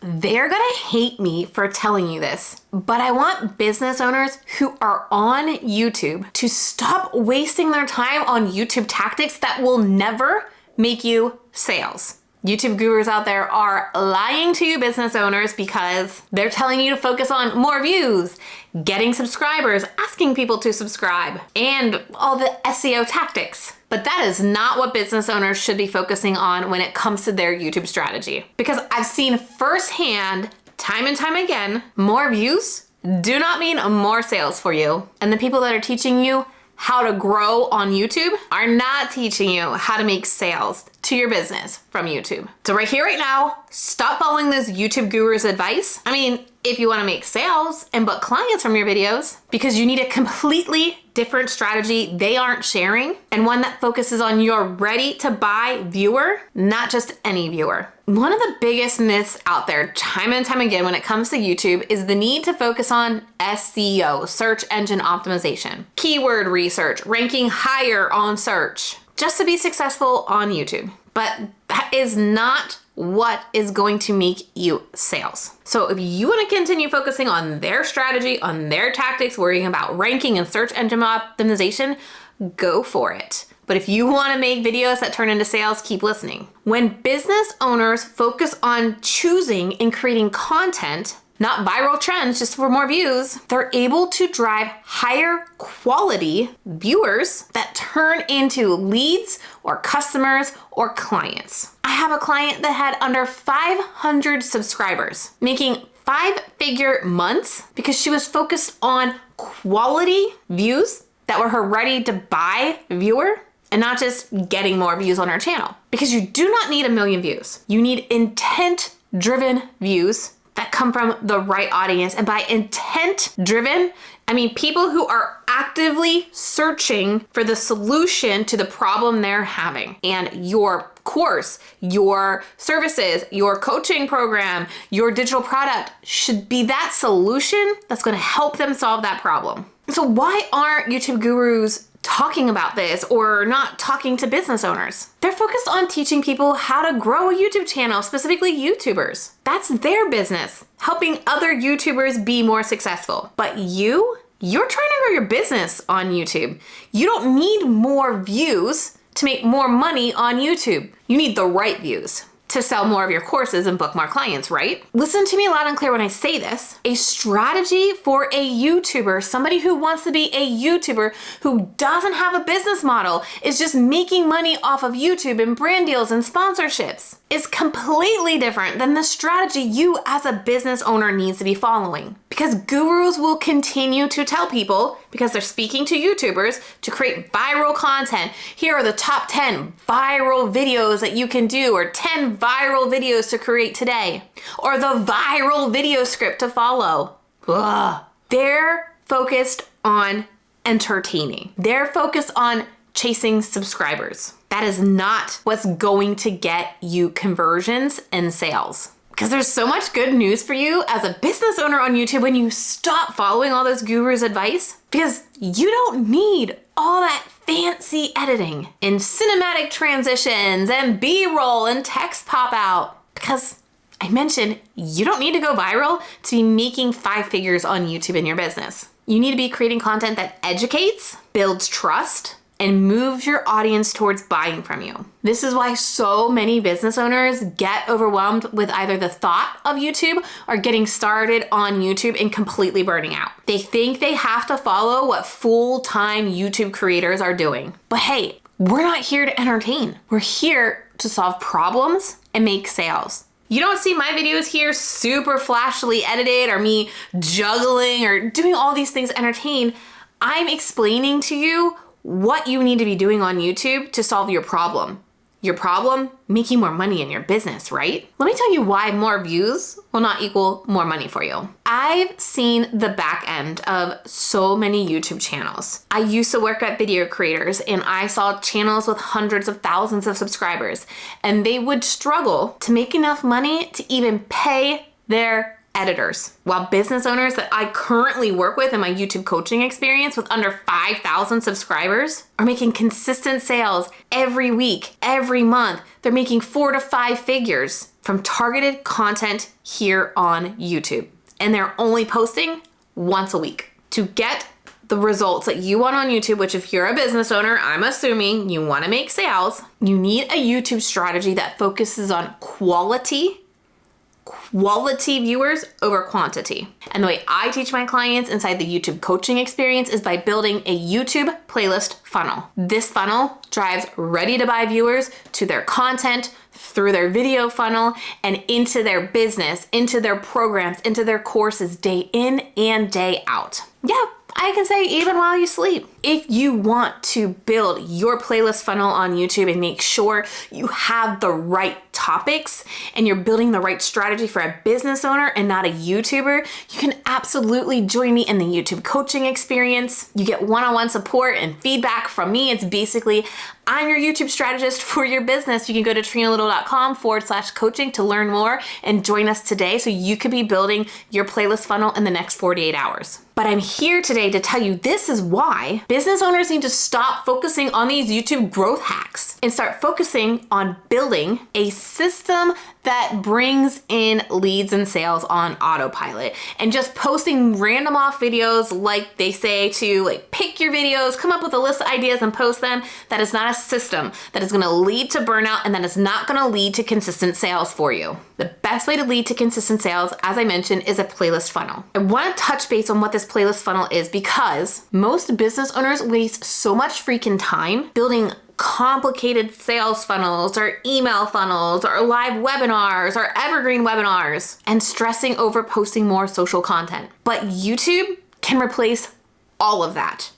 they're gonna hate me for telling you this, but I want business owners who are on YouTube to stop wasting their time on YouTube tactics that will never make you sales. YouTube gurus out there are lying to you business owners because they're telling you to focus on more views, getting subscribers, asking people to subscribe, and all the SEO tactics. But that is not what business owners should be focusing on when it comes to their YouTube strategy. Because I've seen firsthand, time and time again, more views do not mean more sales for you. And the people that are teaching you how to grow on YouTube are not teaching you how to make sales to your business from YouTube. So right here, right now, stop following those YouTube gurus' advice. I mean, if you want to make sales and book clients from your videos, because you need a completely different strategy they aren't sharing, and one that focuses on your ready to buy viewer, not just any viewer. One of the biggest myths out there, time and time again, when it comes to YouTube is the need to focus on SEO, search engine optimization, keyword research, ranking higher on search, just to be successful on YouTube. But that is not what is going to make you sales. So if you want to continue focusing on their strategy, on their tactics, worrying about ranking and search engine optimization, go for it. But if you want to make videos that turn into sales, keep listening. When business owners focus on choosing and creating content, not viral trends just for more views, they're able to drive higher quality viewers that turn into leads or customers or clients. I have a client that had under 500 subscribers, making 5-figure months because she was focused on quality views that were her ready to buy viewer and not just getting more views on her channel. Because you do not need 1 million views. You need intent-driven views that come from the right audience. And by intent driven, I mean people who are actively searching for the solution to the problem they're having. And your course, your services, your coaching program, your digital product should be that solution that's going to help them solve that problem. So why aren't YouTube gurus talking about this or not talking to business owners? They're focused on teaching people how to grow a YouTube channel, specifically YouTubers. That's their business, helping other YouTubers be more successful. But you're trying to grow your business on YouTube. You don't need more views to make more money on YouTube. You need the right views to sell more of your courses and book more clients, right? Listen to me loud and clear when I say this. A strategy for a YouTuber, somebody who wants to be a YouTuber who doesn't have a business model, is just making money off of YouTube and brand deals and sponsorships, is completely different than the strategy you as a business owner needs to be following. Because gurus will continue to tell people, because they're speaking to YouTubers, to create viral content. Here are the top 10 viral videos that you can do, or 10 viral videos to create today, or the viral video script to follow. Ugh. They're focused on entertaining. They're focused on chasing subscribers. That is not what's going to get you conversions and sales. Because there's so much good news for you as a business owner on YouTube when you stop following all those gurus' advice. Because you don't need all that fancy editing and cinematic transitions and B-roll and text pop out. Because I mentioned you don't need to go viral to be making 5 figures on YouTube in your business. You need to be creating content that educates, builds trust, and moves your audience towards buying from you. This is why so many business owners get overwhelmed with either the thought of YouTube or getting started on YouTube and completely burning out. They think they have to follow what full-time YouTube creators are doing. But hey, we're not here to entertain. We're here to solve problems and make sales. You don't see my videos here super flashily edited or me juggling or doing all these things to entertain. I'm explaining to you what you need to be doing on YouTube to solve your problem. Your problem, making more money in your business, right? Let me tell you why more views will not equal more money for you. I've seen the back end of so many YouTube channels. I used to work at video creators and I saw channels with hundreds of thousands of subscribers, and they would struggle to make enough money to even pay their editors. While business owners that I currently work with in my YouTube coaching experience with under 5,000 subscribers are making consistent sales every week, every month. They're making 4 to 5 figures from targeted content here on YouTube. And they're only posting once a week. To get the results that you want on YouTube, which if you're a business owner, I'm assuming you want to make sales, you need a YouTube strategy that focuses on quality viewers over quantity. And the way I teach my clients inside the YouTube coaching experience is by building a YouTube playlist funnel. This funnel drives ready to buy viewers to their content, through their video funnel, and into their business, into their programs, into their courses, day in and day out. Yeah, I can say even while you sleep. If you want to build your playlist funnel on YouTube and make sure you have the right topics and you're building the right strategy for a business owner and not a YouTuber, you can absolutely join me in the YouTube coaching experience. You get one-on-one support and feedback from me. It's basically, I'm your YouTube strategist for your business. You can go to trenalittle.com/coaching to learn more and join us today so you could be building your playlist funnel in the next 48 hours. But I'm here today to tell you this is why business owners need to stop focusing on these YouTube growth hacks and start focusing on building a system that brings in leads and sales on autopilot, and just posting random off videos like they say to pick your videos, come up with a list of ideas and post them. That is not a system that is going to lead to burnout, and that is not going to lead to consistent sales for you. The best way to lead to consistent sales, as I mentioned, is a playlist funnel. I want to touch base on what this playlist funnel is because most business owners waste so much freaking time building complicated sales funnels or email funnels or live webinars or evergreen webinars and stressing over posting more social content. But YouTube can replace all of that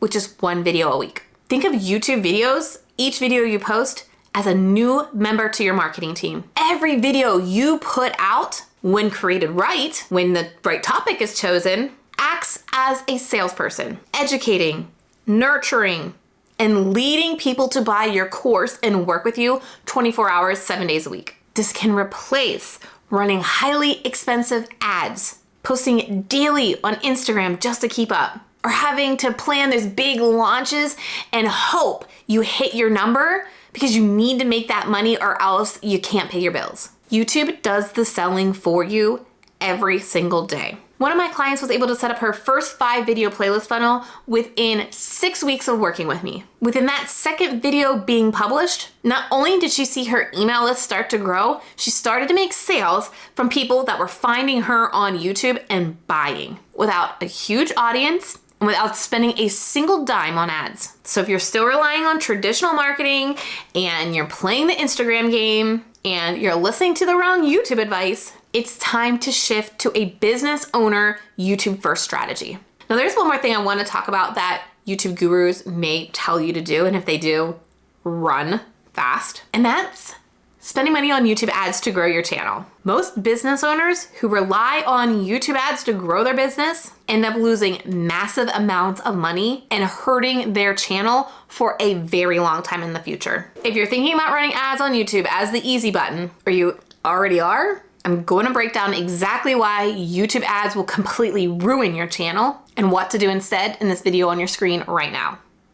with just one video a week. Think of YouTube videos, each video you post, as a new member to your marketing team. Every video you put out, when created right, when the right topic is chosen, acts as a salesperson, educating, nurturing, and leading people to buy your course and work with you 24 hours, 7 days a week. This can replace running highly expensive ads, posting daily on Instagram just to keep up, or having to plan these big launches and hope you hit your number because you need to make that money or else you can't pay your bills. YouTube does the selling for you every single day. One of my clients was able to set up her first 5 video playlist funnel within 6 weeks of working with me. Within that second video being published, not only did she see her email list start to grow, she started to make sales from people that were finding her on YouTube and buying without a huge audience and without spending a single dime on ads. So if you're still relying on traditional marketing and you're playing the Instagram game and you're listening to the wrong YouTube advice, it's time to shift to a business owner YouTube first strategy. Now there's one more thing I want to talk about that YouTube gurus may tell you to do, and if they do, run fast. And that's spending money on YouTube ads to grow your channel. Most business owners who rely on YouTube ads to grow their business end up losing massive amounts of money and hurting their channel for a very long time in the future. If you're thinking about running ads on YouTube as the easy button, or you already are, I'm going to break down exactly why YouTube ads will completely ruin your channel and what to do instead in this video on your screen right now.